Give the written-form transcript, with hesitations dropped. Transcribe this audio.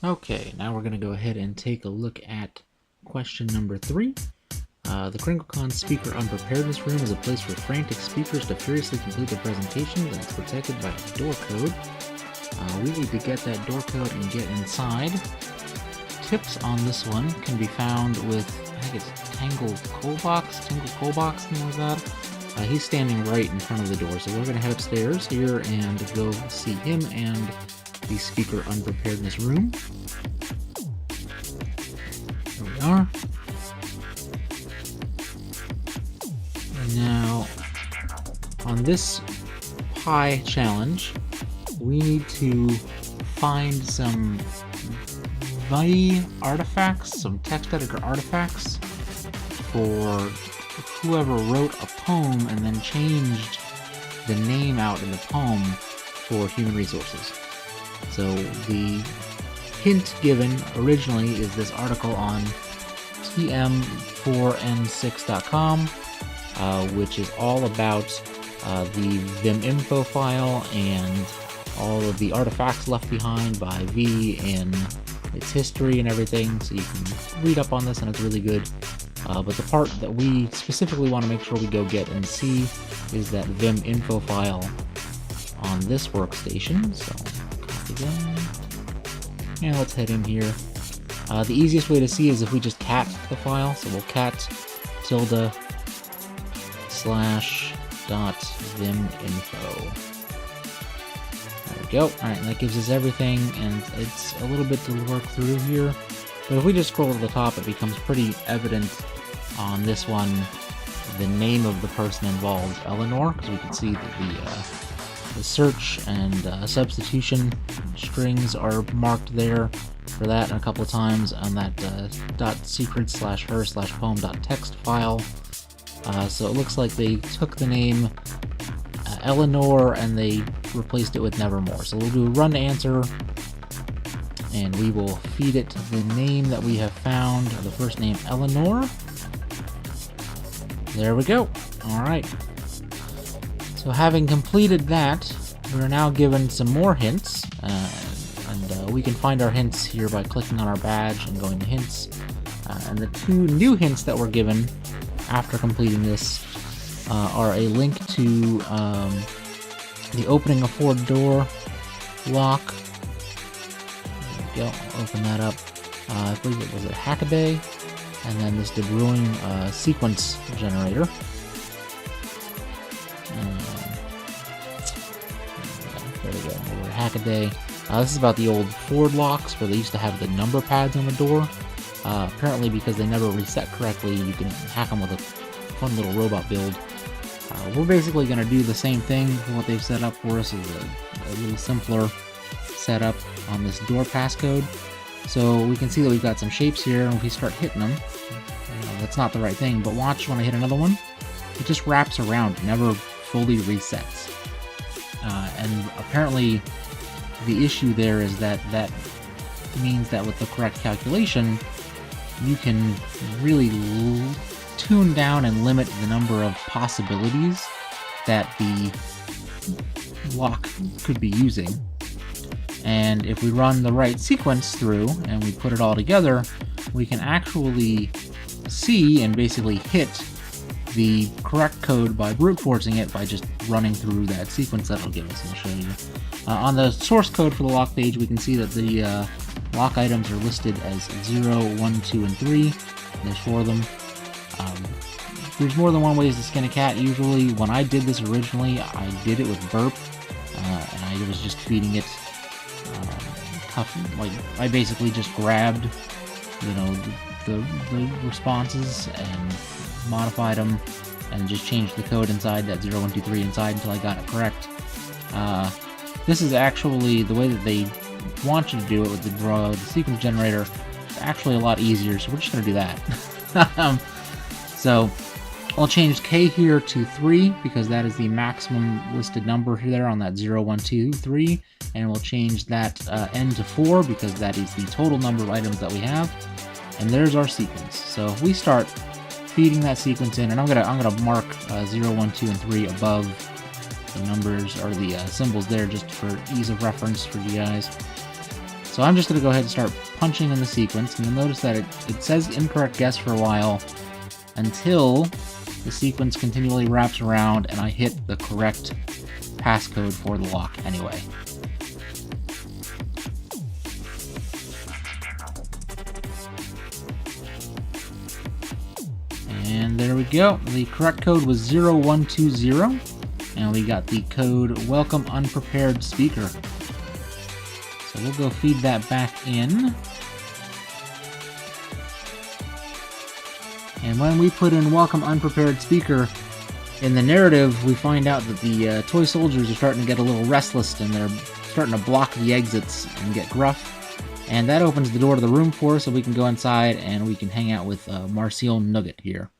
Okay, now we're going to go ahead and take a look at question number 3. The KringleCon Speaker Unpreparedness Room is a place for frantic speakers to furiously complete their presentations, and it's protected by a door code. We need to get that door code and get inside. Tips on this one can be found with, I think it's Tingle Colbox, something like that. He's standing right in front of the door, so we're going to head upstairs here and go see him and the Speaker Unpreparedness Room. Here we are. And now, on this pie challenge, we need to find some VI artifacts, some text editor artifacts for whoever wrote a poem and then changed the name out in the poem for human resources. So the hint given originally is this article on tm4n6.com, which is all about the Vim info file and all of the artifacts left behind by V and its history and everything, so you can read up on this and it's really good. But the part that we specifically want to make sure we go get and see is that Vim info file on this workstation. So copy that. And let's head in here. The easiest way to see is if we just cat the file. So we'll cat ~.viminfo. There we go. Alright, and that gives us everything, and it's a little bit to work through here. But if we just scroll to the top, it becomes pretty evident on this one the name of the person involved, Eleanor, because we can see that the search and substitution strings are marked there for that a couple of times on that .secret/her/poem.txt file. So it looks like they took the name Eleanor and they replaced it with Nevermore. So we'll do a run answer, and we will feed it the name that we have found, the first name Eleanor. There we go. Alright. So having completed that, we're now given some more hints, and we can find our hints here by clicking on our badge and going to hints. And the 2 new hints that were given after completing this are a link to the opening a Ford door lock. There we go. I'll open that up. I believe it was a Hackaday, and then this De Bruin sequence generator. There we go. We're at Hackaday. This is about the old Ford locks where they used to have the number pads on the door. Apparently, because they never reset correctly, you can hack them with a fun little robot build. We're basically going to do the same thing. What they've set up for us is a little simpler setup on this door passcode. So we can see that we've got some shapes here, and if we start hitting them, that's not the right thing, but watch when I hit another one, it just wraps around, it never fully resets. And apparently the issue there is that means that with the correct calculation, you can really tune down and limit the number of possibilities that the lock could be using. And if we run the right sequence through and we put it all together, we can actually see and basically hit the correct code by brute forcing it by just running through that sequence that it'll give us. I'll show you. On the source code for the lock page, we can see that the lock items are listed as 0, 1, 2, and 3. There's 4 of them. There's more than one ways to skin a cat. Usually, when I did this originally, I did it with burp, and I was just feeding it I basically just grabbed, the responses and modified them, and just changed the code inside that 0, 1, 2, 3 inside until I got it correct. This is actually the way that they want you to do it with the sequence generator. It's actually a lot easier, so we're just going to do that. So I'll change K here to 3 because that is the maximum listed number there on that 0, 1, 2, 3, and we'll change that N to 4 because that is the total number of items that we have. And there's our sequence. So if we start feeding that sequence in, and I'm gonna mark 0, 1, 2, and 3 above the numbers or the symbols there just for ease of reference for you guys. So I'm just going to go ahead and start punching in the sequence, and you'll notice that it says incorrect guess for a while until the sequence continually wraps around and I hit the correct passcode for the lock anyway. And there we go. The correct code was 0120, and we got the code Welcome Unprepared Speaker. So we'll go feed that back in. And when we put in Welcome Unprepared Speaker, in the narrative, we find out that the toy soldiers are starting to get a little restless, and they're starting to block the exits and get gruff. And that opens the door to the room for us, so we can go inside and we can hang out with Marcel Nugget here.